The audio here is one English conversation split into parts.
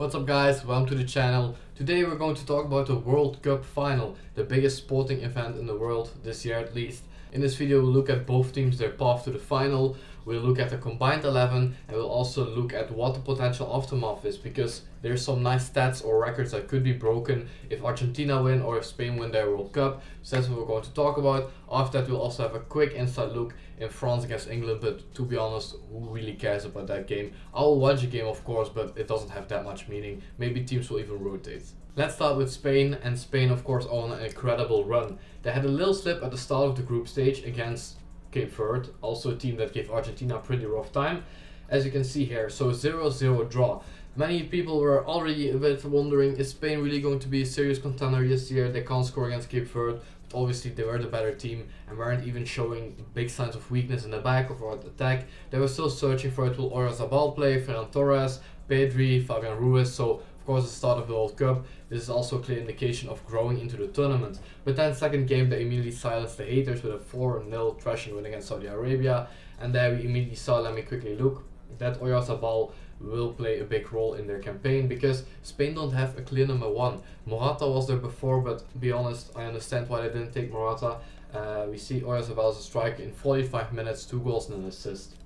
What's up guys, welcome to the channel. Today we're going to talk about the World Cup final, the biggest sporting event in the world, this year at least. In this video we'll look at both teams, their path to the final, we'll look at the combined 11 and we'll also look at what the potential aftermath is, because there's some nice stats or records that could be broken if Argentina win or if Spain win their World Cup. So that's what we're going to talk about. After that we'll also have a quick inside look in France against England, but to be honest, who really cares about that game? I will watch a game of course, but it doesn't have that much meaning. Maybe teams will even rotate. Let's start with Spain, and Spain of course on an incredible run. They had a little slip at the start of the group stage against Cape Verde, also a team that gave Argentina a pretty rough time, as you can see here. So 0-0 draw. Many people were already a bit wondering, is Spain really going to be a serious contender this year? They can't score against Cape Verde, but obviously they were the better team and weren't even showing big signs of weakness in the back or at attack. They were still searching for it. Will Oyarzabal play, Ferran Torres, Pedri, Fabian Ruiz? So of course, the start of the World Cup, this is also a clear indication of growing into the tournament. But then second game, they immediately silenced the haters with a 4-0 thrashing win against Saudi Arabia. And there we immediately saw, let me quickly look, that Oyarzabal will play a big role in their campaign, because Spain don't have a clear number one. Morata was there before, but to be honest, I understand why they didn't take Morata. We see Oyarzabal as a striker in 45 minutes, 2 goals and an assist.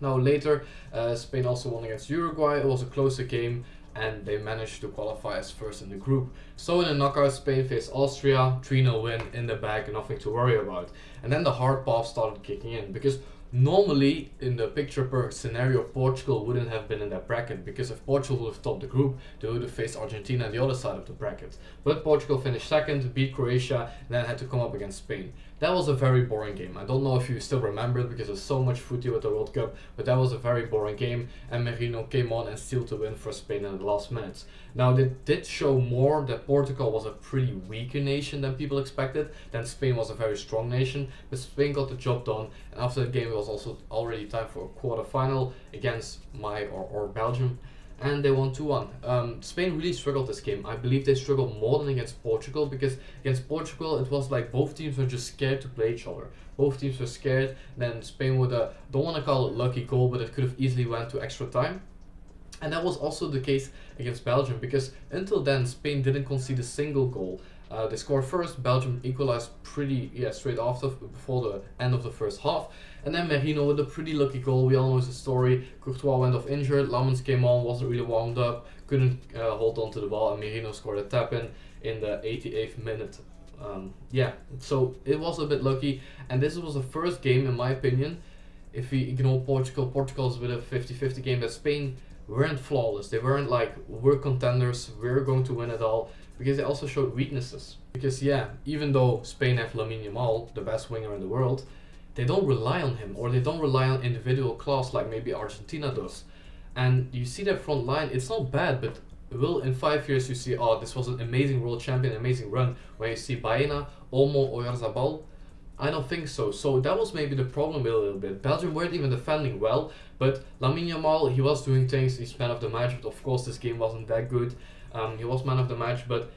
Now later, Spain also won against Uruguay. It was a closer game, and they managed to qualify as first in the group. So in the knockout, Spain faced Austria, 3-0 win in the bag, nothing to worry about. And then the hard path started kicking in, because normally in the picture per scenario, Portugal wouldn't have been in that bracket, because if Portugal would have topped the group, they would have faced Argentina on the other side of the bracket. But Portugal finished second, beat Croatia, and then had to come up against Spain. That was a very boring game. I don't know if you still remember it, because there's so much footy with the World Cup, but that was a very boring game, and Merino came on and sealed the win for Spain in the last minutes. Now, they did show more that Portugal was a pretty weaker nation than people expected, then Spain was a very strong nation, but Spain got the job done, and after the game it was also already time for a quarter-final against Belgium, and they won 2-1. Spain really struggled this game. I believe they struggled more than against Portugal, because against Portugal it was like both teams were just scared to play each other. Both teams were scared, then Spain would, don't want to call it lucky goal, but it could have easily went to extra time. And that was also the case against Belgium, because until then Spain didn't concede a single goal. They scored first, Belgium equalized pretty straight after, before the end of the first half. And then Merino with a pretty lucky goal. We all know the story. Courtois went off injured, Lammens came on, wasn't really warmed up, couldn't hold on to the ball, and Merino scored a tap-in the 88th minute. So it was a bit lucky, and this was the first game, in my opinion, if we ignore Portugal. Portugal is a bit of a 50-50 game, but Spain weren't flawless. They weren't like, we're contenders, we're going to win it all, because they also showed weaknesses. Because even though Spain have Lamine Yamal, the best winger in the world, they don't rely on him, or they don't rely on individual class like maybe Argentina does. And you see their front line, it's not bad, but will in 5 years you see, oh, this was an amazing world champion, amazing run, when you see Baena, Olmo, Oyarzabal? I don't think so. So that was maybe the problem a little bit. Belgium weren't even defending well, but Lamine Yamal, he was doing things. He's man of the match, but of course this game wasn't that good. He was man of the match, but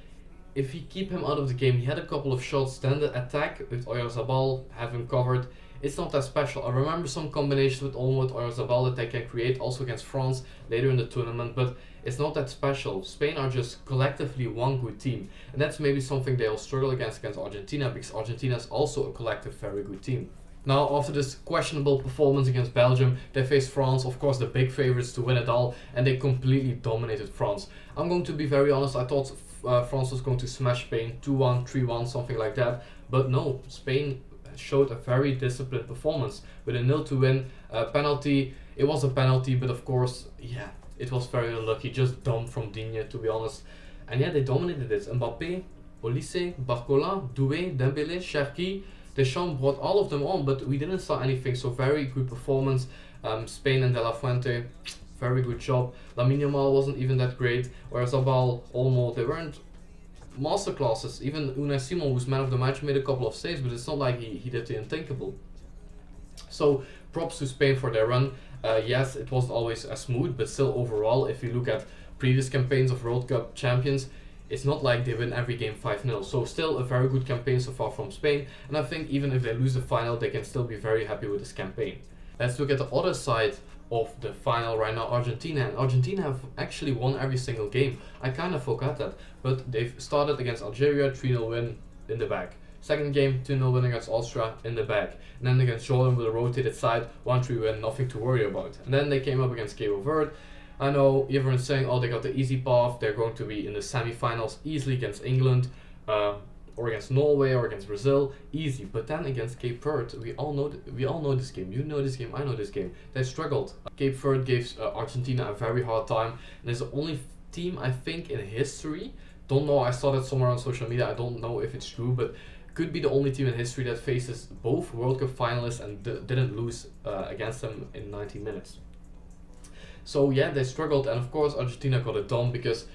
if you keep him out of the game, he had a couple of shots. Then the attack with Oyarzabal, have him covered, it's not that special. I remember some combinations with Olmo, with Oyarzabal that they can create, also against France later in the tournament, but it's not that special. Spain are just collectively one good team, and that's maybe something they'll struggle against Argentina, because Argentina is also a collective very good team. Now, after this questionable performance against Belgium, they faced France, of course the big favorites to win it all, and they completely dominated France. I'm going to be very honest, I thought France was going to smash Spain 2-1, 3-1, something like that, but no, Spain showed a very disciplined performance with a 0-2 win. Penalty, it was a penalty, but of course, it was very unlucky, just dumb from Digne, to be honest. And they dominated it. Mbappé, Olise, Barcola, Doué, Dembélé, Cherki, Deschamps brought all of them on, but we didn't saw anything, so very good performance. Spain and De La Fuente, very good job. Lamine Yamal wasn't even that great, whereas Zabal, Olmo, they weren't masterclasses. Even Unai Simon, who's man of the match, made a couple of saves, but it's not like he did the unthinkable. So props to Spain for their run. Yes, it wasn't always as smooth, but still overall, if you look at previous campaigns of World Cup champions, it's not like they win every game 5-0. So still a very good campaign so far from Spain, and I think even if they lose the final, they can still be very happy with this campaign. Let's look at the other side of the final right now, Argentina. And Argentina have actually won every single game. I kind of forgot that. But they've started against Algeria, 3-0 win in the bag. Second game, 2-0 win against Austria in the bag. And then against Jordan with a rotated side, 1-3 win, nothing to worry about. And then they came up against Cape Verde. I know everyone's saying, oh, they got the easy path. They're going to be in the semi-finals easily against England. Or against Norway or against Brazil, easy. But then against Cape Verde, we all know this game. You know this game, I know this game. They struggled. Cape Verde gave Argentina a very hard time, and it's the only team I think in history. Don't know. I saw that somewhere on social media. I don't know if it's true, but could be the only team in history that faces both World Cup finalists and didn't lose against them in 90 minutes. So yeah, they struggled, and of course Argentina got it done because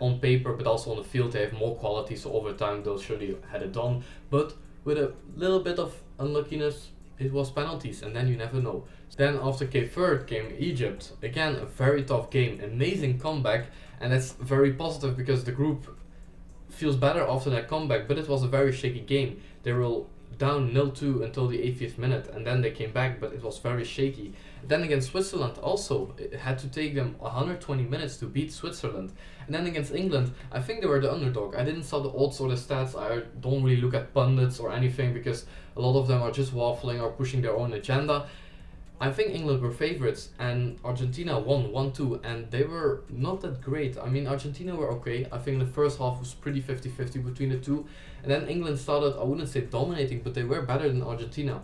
on paper but also on the field they have more quality, so over time they'll surely had it done. But with a little bit of unluckiness, it was penalties, and then you never know. Then after Cape Verde came Egypt. Again, a very tough game, amazing comeback, and that's very positive because the group feels better after that comeback, but it was a very shaky game. They were down 0-2 until the 80th minute, and then they came back, but it was very shaky. Then against Switzerland also, it had to take them 120 minutes to beat Switzerland. And then against England, I think they were the underdog. I didn't saw the odds or the stats. I don't really look at pundits or anything because a lot of them are just waffling or pushing their own agenda. I think England were favorites and Argentina won 1-2, and they were not that great. I mean, Argentina were okay. I think the first half was pretty 50-50 between the two. And then England started, I wouldn't say dominating, but they were better than Argentina.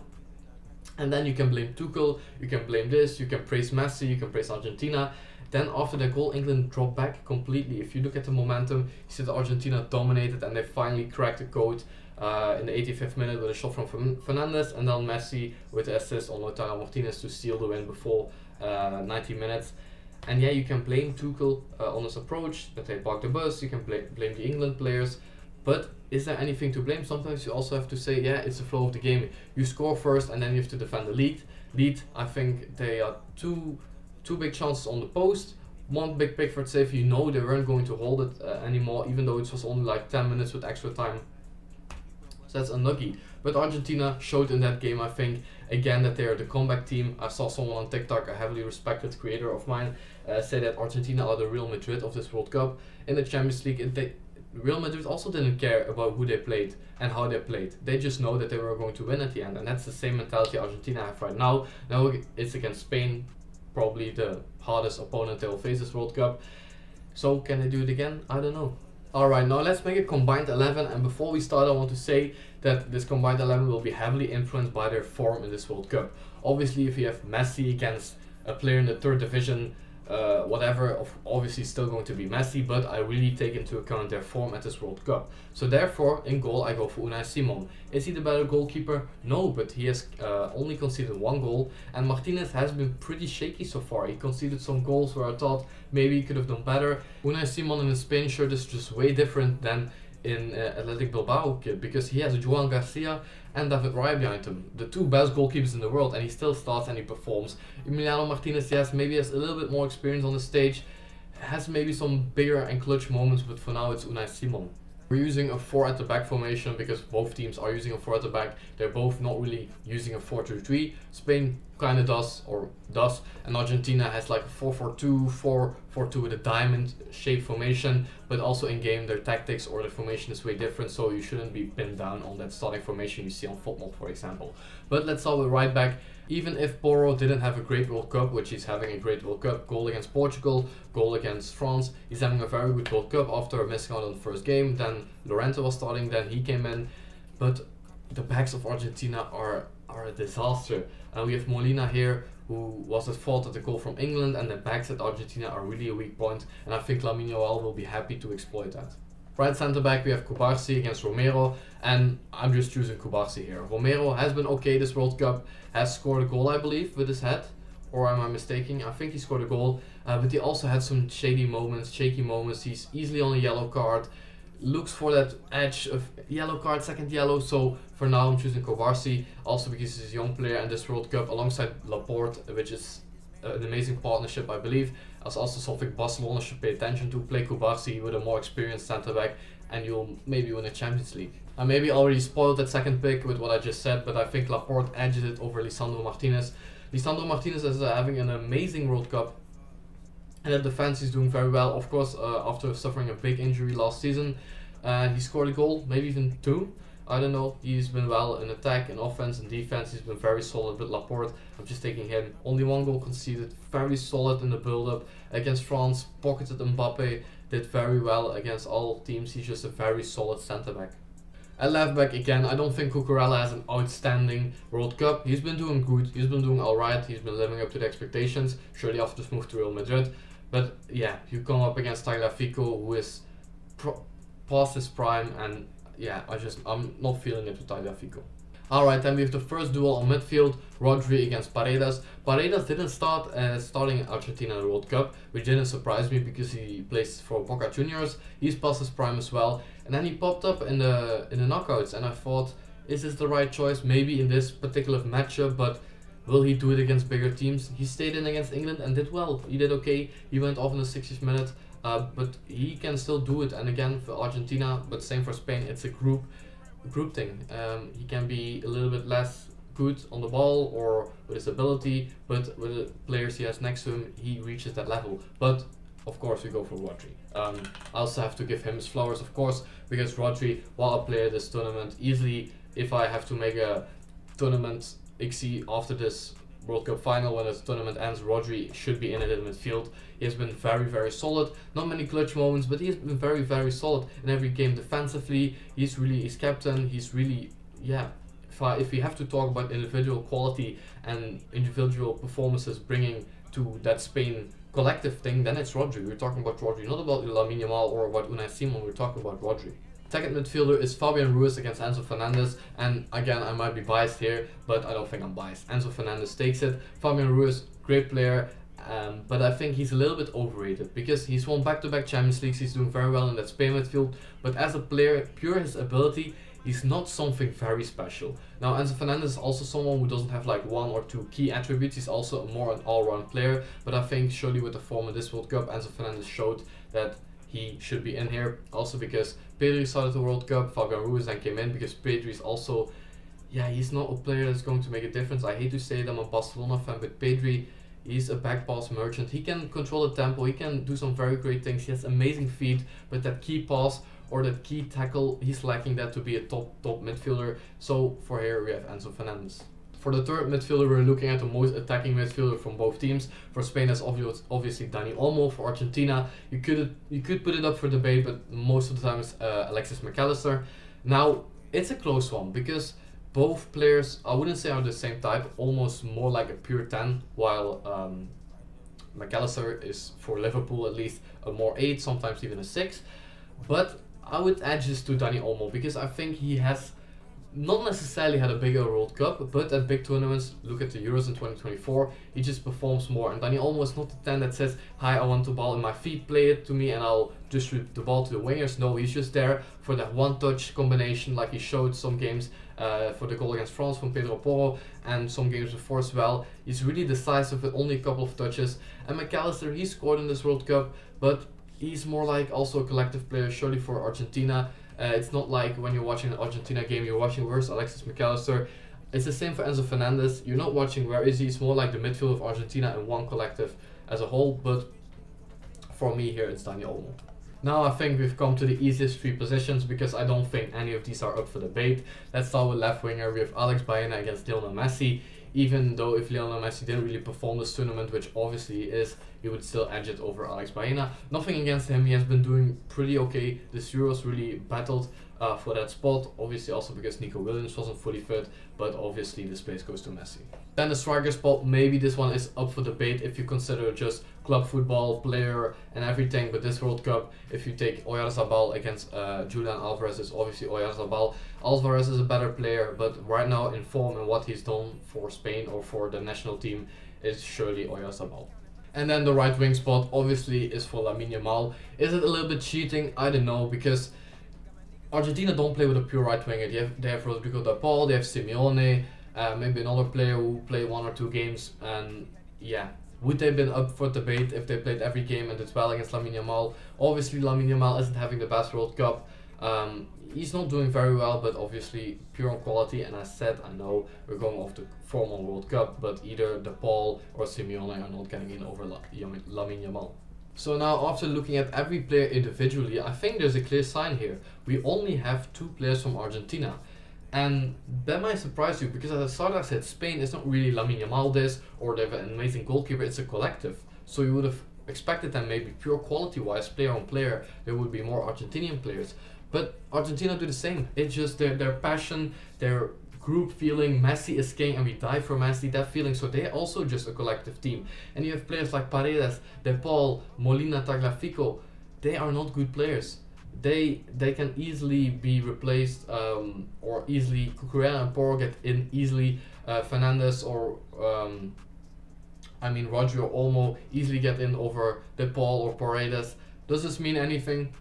And then you can blame Tuchel, you can blame this, you can praise Messi, you can praise Argentina. Then after the goal, England dropped back completely. If you look at the momentum, you see that Argentina dominated and they finally cracked the code in the 85th minute with a shot from Fernandes, and then Messi with the assist on Lautaro Martinez to seal the win before 90 minutes. And yeah, you can blame Tuchel on his approach, that they parked the bus, you can blame the England players. But is there anything to blame? Sometimes you also have to say, yeah, it's the flow of the game. You score first and then you have to defend the lead. I think they are two big chances on the post. One big Pickford save, you know they weren't going to hold it anymore, even though it was only like 10 minutes with extra time. So that's unlucky. But Argentina showed in that game, I think, again that they are the comeback team. I saw someone on TikTok, a heavily respected creator of mine, say that Argentina are the Real Madrid of this World Cup. In the Champions League, Real Madrid also didn't care about who they played and how they played. They just know that they were going to win at the end, and that's the same mentality Argentina have right now. Now it's against Spain, probably the hardest opponent they will face this World Cup. So can they do it again? I don't know. Alright, now let's make a combined 11, and before we start I want to say that this combined 11 will be heavily influenced by their form in this World Cup. Obviously if you have Messi against a player in the third division, whatever, obviously still going to be Messi, but I really take into account their form at this World Cup. So therefore, in goal I go for Unai Simon. Is he the better goalkeeper? No, but he has only conceded one goal, and Martinez has been pretty shaky so far. He conceded some goals where I thought maybe he could have done better. Unai Simon in the Spain shirt is just way different than in Athletic Bilbao kid, because he has Joan Garcia and David Raya behind him, the two best goalkeepers in the world, and he still starts and he performs. Emiliano Martinez, yes, maybe has a little bit more experience on the stage, has maybe some bigger and clutch moments, but for now it's Unai Simon. We're using a 4 at the back formation because both teams are using a 4 at the back. They're both not really using a 4-2-3. Spain kind of does, and Argentina has like a 4-4-2, 4-4-2 with a diamond shape formation, but also in game their tactics or the formation is way different, so you shouldn't be pinned down on that starting formation you see on football, for example. But let's start with right back. Even if Porro didn't have a great World Cup, which he's having a great World Cup, goal against Portugal, goal against France, he's having a very good World Cup after missing out on the first game. Then Llorente was starting, then he came in, but the backs of Argentina are a disaster. And we have Molina here, who was at fault at the goal from England, and the backs at Argentina are really a weak point, and I think Lamine Yamal will be happy to exploit that. Right centre back we have Cubarsí against Romero, and I'm just choosing Cubarsí here. Romero has been okay this World Cup, has scored a goal I believe with his head, or am I mistaken? I think he scored a goal, but he also had some shaky moments. He's easily on a yellow card, looks for that edge of yellow card, second yellow, so for now I'm choosing Cubarsí, also because he's a young player in this World Cup alongside Laporte, which is an amazing partnership I believe. That's also something Barcelona should pay attention to. Play Cubarsí with a more experienced centre back and you'll maybe win a Champions League. I maybe already spoiled that second pick with what I just said, but I think Laporte edges it over Lisandro Martinez. Lisandro Martinez is having an amazing World Cup, and at defense he's doing very well. Of course, after suffering a big injury last season, he scored a goal, maybe even two. I don't know. He's been well in attack, in offense, and defense. He's been very solid with Laporte. I'm just taking him. Only one goal conceded. Very solid in the build-up against France. Pocketed Mbappe. Did very well against all teams. He's just a very solid centre back. At left back again, I don't think Cucurella has an outstanding World Cup. He's been doing good. He's been doing alright. He's been living up to the expectations. Surely after this move to Real Madrid. But yeah, you come up against Tagliafico, who is past his prime, and yeah, I'm not feeling it with Tagliafico. Alright, then we have the first duel on midfield, Rodri against Paredes. Paredes didn't start starting Argentina in the World Cup, which didn't surprise me because he plays for Boca Juniors. He's past his prime as well, and then he popped up in the knockouts, and I thought, is this the right choice? Maybe in this particular matchup, but will he do it against bigger teams? He stayed in against England and did well. He did okay. He went off in the 60th minute. But he can still do it, and again for Argentina, but same for Spain, it's a group thing. He can be a little bit less good on the ball or with his ability, but with the players he has next to him, he reaches that level. But of course we go for Rodri. I also have to give him his flowers, of course, because Rodri, while I play this tournament, easily, if I have to make a tournament XC after this World Cup final, when the tournament ends, Rodri should be in it in midfield. He has been very, very solid. Not many clutch moments, but he has been very, very solid in every game defensively. He's captain. He's really, yeah. If we have to talk about individual quality and individual performances bringing to that Spain collective thing, then it's Rodri. We're talking about Rodri, not about Lamine Yamal or about Unai Simon. We're talking about Rodri. Second midfielder is Fabian Ruiz against Enzo Fernandez, and again I might be biased here, but I don't think I'm biased. Enzo Fernandez takes it. Fabian Ruiz, great player, but I think he's a little bit overrated because he's won back-to-back Champions Leagues. He's doing very well in that Spain midfield, but as a player, pure his ability, he's not something very special. Now Enzo Fernandez is also someone who doesn't have like one or two key attributes. He's also more an all-round player, but I think surely with the form of this World Cup, Enzo Fernandez showed that he should be in here, also because Pedri started the World Cup, Fabian Ruiz then came in because Pedri is also, yeah, he's not a player that's going to make a difference. I hate to say that I'm a Barcelona fan, but Pedri, he's a back pass merchant. He can control the tempo, he can do some very great things, he has amazing feet, but that key pass or that key tackle, he's lacking that to be a top midfielder. So for here we have Enzo Fernandez. For the third midfielder, we're looking at the most attacking midfielder from both teams. For Spain, that's obviously Dani Olmo. For Argentina, you could put it up for debate, but most of the time it's Alexis McAllister. Now, it's a close one because both players, I wouldn't say are the same type, almost more like a pure 10, while McAllister is, for Liverpool at least, a more 8, sometimes even a 6. But I would edge this to Dani Olmo because I think he has not necessarily had a bigger World Cup, but at big tournaments, look at the Euros in 2024, he just performs more. And Dani Olmo is not the 10 that says, hi, I want the ball in my feet, play it to me and I'll distribute the ball to the wingers. No, he's just there for that one-touch combination like he showed some games for the goal against France from Pedro Porro and some games before as well. He's really decisive with only a couple of touches. And McAllister, he scored in this World Cup, but he's more like also a collective player, surely for Argentina. It's not like when you're watching an Argentina game, you're watching where's Alexis McAllister. It's the same for Enzo Fernandez. You're not watching where is he. It's more like the midfield of Argentina and one collective as a whole. But for me here, it's Dani Olmo. Now I think we've come to the easiest 3 positions because I don't think any of these are up for debate. Let's start with left winger. We have Alex Baena against Lionel Messi. Even though if Lionel Messi didn't really perform this tournament, which obviously he is, he would still edge it over Alex Baena. Nothing against him, he has been doing pretty okay. This Euros really battled for that spot, obviously also because Nico Williams wasn't fully fit, but obviously this place goes to Messi. Then the striker spot, maybe this one is up for debate if you consider just club football, player and everything, but this World Cup, if you take Oyarzabal against Julian Alvarez, it's obviously Oyarzabal. Alvarez is a better player, but right now in form and what he's done for Spain or for the national team is surely Oyarzabal. And then the right wing spot obviously is for Lamine Yamal. Is it a little bit cheating? I don't know, because Argentina don't play with a pure right winger. They have Rodrigo de Paul, they have Simeone, maybe another player who played 1 or 2 games, and yeah. Would they have been up for debate if they played every game and did well against Lamine Yamal? Obviously Lamine Yamal isn't having the best World Cup, He's not doing very well, but obviously pure on quality. And as said, I know we're going off the formal World Cup, but either De Paul or Simeone are not getting in over Lamine Yamal. So now, after looking at every player individually, I think there's a clear sign here. We only have 2 players from Argentina. And that might surprise you, because at the start I said Spain is not really Lamine Yamal this, or they have an amazing goalkeeper, it's a collective. So you would have expected that maybe pure quality-wise, player on player, there would be more Argentinian players. But Argentina do the same. It's just their passion, their group feeling. Messi is king and we die for Messi, that feeling. So they're also just a collective team. And you have players like Paredes, De Paul, Molina, Tagliafico. They are not good players. They can easily be replaced, or easily Cucurella and Porro get in easily. Fernandez or Rodri or Olmo easily get in over De Paul or Paredes. Does this mean anything?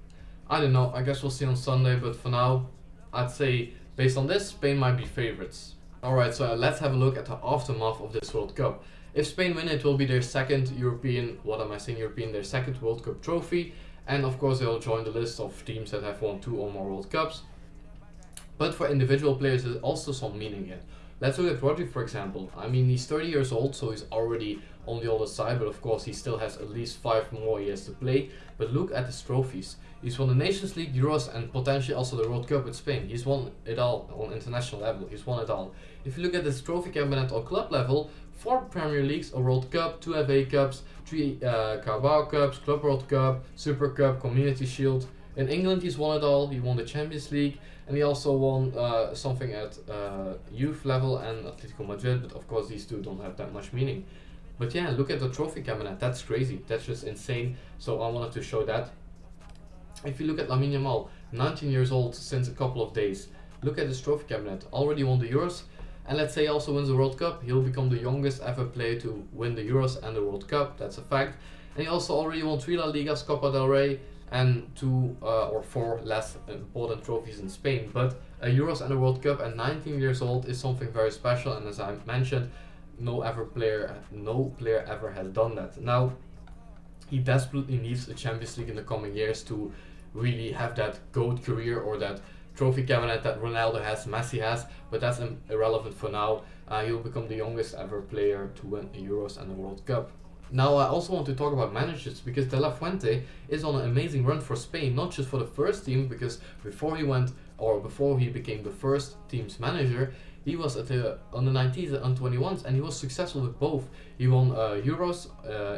I don't know. I guess we'll see on Sunday. But for now, I'd say based on this, Spain might be favorites. Alright, so let's have a look at the aftermath of this World Cup. If Spain win, it will be their second European, their second World Cup trophy. And of course they'll join the list of teams that have won 2 or more World Cups. But for individual players there's also some meaning here. Let's look at Rodri, for example. He's 30 years old, so he's already on the older side, but of course he still has at least 5 more years to play. But look at his trophies. He's won the Nations League, Euros, and potentially also the World Cup with Spain. He's won it all on international level. He's won it all. If you look at his trophy cabinet on club level, 4 Premier Leagues, a World Cup, 2 FA Cups, 3 Carabao Cups, Club World Cup, Super Cup, Community Shield. In England he's won it all. He won the Champions League, and he also won something at youth level and Atletico Madrid, but of course these two don't have that much meaning. But yeah, look at the trophy cabinet. That's crazy. That's just insane. So I wanted to show that. If you look at Lamine Yamal, 19 years old since a couple of days. Look at his trophy cabinet. Already won the Euros. And let's say he also wins the World Cup. He'll become the youngest ever player to win the Euros and the World Cup. That's a fact. And he also already won 3 La Ligas, Copa del Rey, and 2 or 4 less important trophies in Spain. But a Euros and a World Cup at 19 years old is something very special. And as I mentioned, no player ever has done that. Now, he desperately needs a Champions League in the coming years to really have that GOAT career or that trophy cabinet that Ronaldo has, Messi has, but that's irrelevant for now. He'll become the youngest ever player to win a Euros and a World Cup. Now I also want to talk about managers, because De La Fuente is on an amazing run for Spain, not just for the first team, because before he became the first team's manager, he was at the under-19s and under-21s, and he was successful with both. He won Euros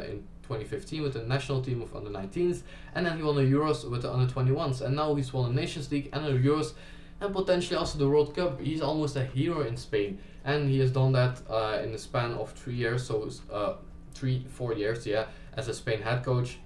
in 2015 with the national team of under-19s, and then he won the Euros with the under-21s, and now he's won a Nations League and a Euros, and potentially also the World Cup. He's almost a hero in Spain, and he has done that in the span of 3 years, so 4 years, yeah, as a Spain head coach.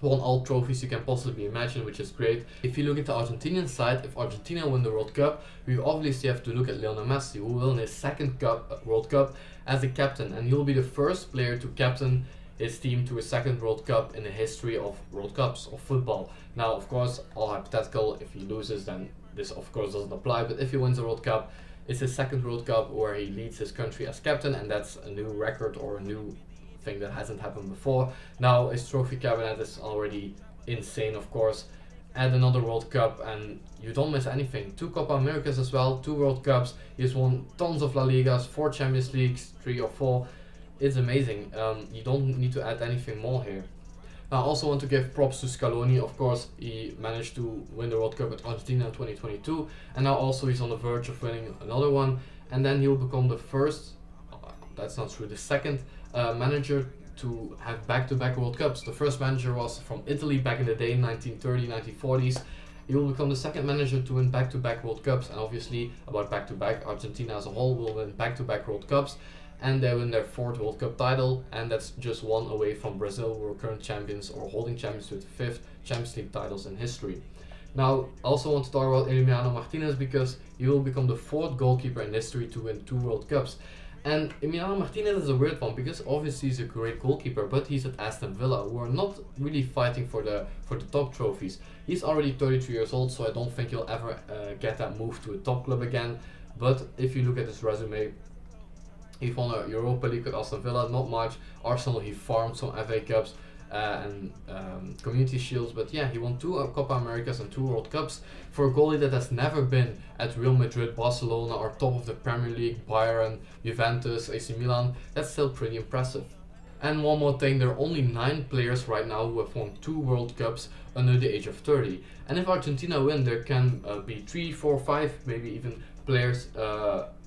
Won all trophies you can possibly imagine, which is great. If you look at the Argentinian side, if Argentina win the World Cup, we obviously have to look at Lionel Messi, who will win his second World Cup as a captain, and he'll be the first player to captain his team to a second World Cup in the history of World Cups of football. Now, of course, all hypothetical. If he loses, then this of course doesn't apply, but if he wins the World Cup, it's his second World Cup where he leads his country as captain, and that's a new record or a new thing that hasn't happened before. Now his trophy cabinet is already insane, of course. Add another World Cup and you don't miss anything. 2 Copa Americas as well, 2 World Cups. He's won tons of La Ligas, 4 Champions Leagues, 3 or 4. It's amazing. You don't need to add anything more here. Now, I also want to give props to Scaloni. Of course, he managed to win the World Cup with Argentina in 2022, and now also he's on the verge of winning another one. And then he'll become the first, that's not true, the second manager to have back-to-back World Cups. The first manager was from Italy back in the day, 1930s, 1940s. He will become the second manager to win back-to-back World Cups, and obviously about back-to-back, Argentina as a whole will win back-to-back World Cups, and they win their 4th World Cup title, and that's just one away from Brazil, who are current champions or holding champions with 5th Champions League titles in history. Now, I also want to talk about Emiliano Martinez, because he will become the 4th goalkeeper in history to win 2 World Cups. And Emiliano Martinez is a weird one, because obviously he's a great goalkeeper, but he's at Aston Villa, who are not really fighting for the top trophies. He's already 33 years old, so I don't think he'll ever get that move to a top club again. But if you look at his resume, he won a Europa League with Aston Villa, not much. Arsenal, he farmed some FA Cups. and Community Shields. But yeah, he won 2 Copa Americas and 2 World Cups. For a goalie that has never been at Real Madrid, Barcelona, or top of the Premier League, Bayern, Juventus, AC Milan, that's still pretty impressive. And one more thing, there are only 9 players right now who have won 2 World Cups under the age of 30. And if Argentina win, there can be 3, 4, 5, maybe even players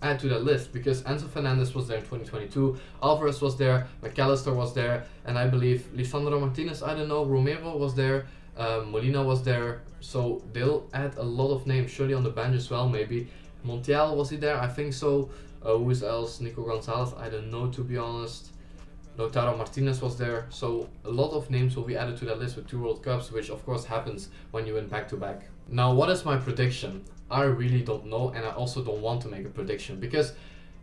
add to that list, because Enzo Fernandez was there in 2022, Alvarez was there, McAllister was there, and I believe Lisandro Martinez, I don't know, Romero was there, Molina was there, so they'll add a lot of names, surely on the bench as well maybe. Montiel, was he there? I think so. Who is else? Nico Gonzalez, I don't know, to be honest. Lautaro Martinez was there, so a lot of names will be added to that list with 2 World Cups, which of course happens when you win back-to-back. Now, what is my prediction? I really don't know, and I also don't want to make a prediction, because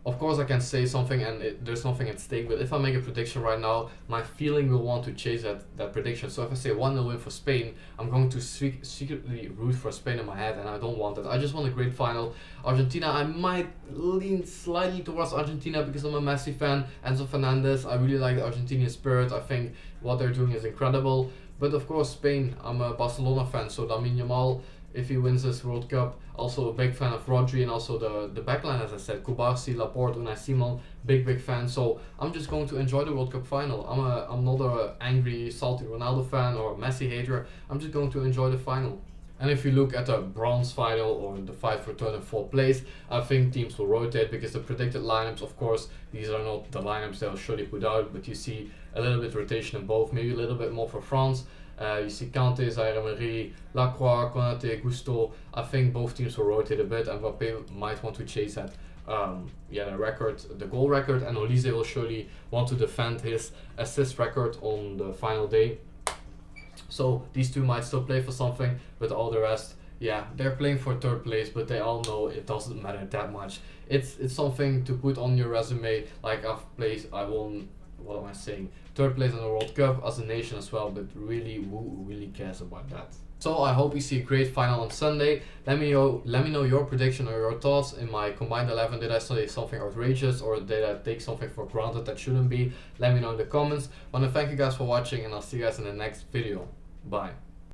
of course I can say something and there's nothing at stake, but if I make a prediction right now, my feeling will want to chase that prediction. So if I say 1-0 win for Spain, I'm going to secretly root for Spain in my head, and I don't want that. I just want a great final. Argentina, I might lean slightly towards Argentina because I'm a Messi fan. Enzo Fernandez, I really like the Argentinian spirit. I think what they're doing is incredible. But of course Spain, I'm a Barcelona fan, so Lamine Yamal, if he wins this World Cup. Also a big fan of Rodri, and also the backline, as I said, Kubarsi, Laporte, Unai Simon, big fan. So I'm just going to enjoy the World Cup final. I'm not a angry, salty Ronaldo fan or Messi hater. I'm just going to enjoy the final. And if you look at the bronze final or the fight for 3rd and 4th place, I think teams will rotate, because the predicted lineups, of course, these are not the lineups they'll surely put out, but you see a little bit rotation in both, maybe a little bit more for France. You see Kanté, Zaire-Emery, Lacroix, Konaté, Gusto. I think both teams will rotate a bit, and Mbappé might want to chase that the record, the goal record, and Olise will surely want to defend his assist record on the final day. So these 2 might still play for something, but all the rest, yeah, they're playing for 3rd place, but they all know it doesn't matter that much. It's something to put on your resume, like I won, what am I saying, 3rd place in the World Cup as a nation as well, but really, who really cares about that? So I hope you see a great final on Sunday. Let me know your prediction or your thoughts in my combined 11. Did I say something outrageous, or did I take something for granted that shouldn't be? Let me know in the comments. I want to thank you guys for watching, and I'll see you guys in the next video. Bye.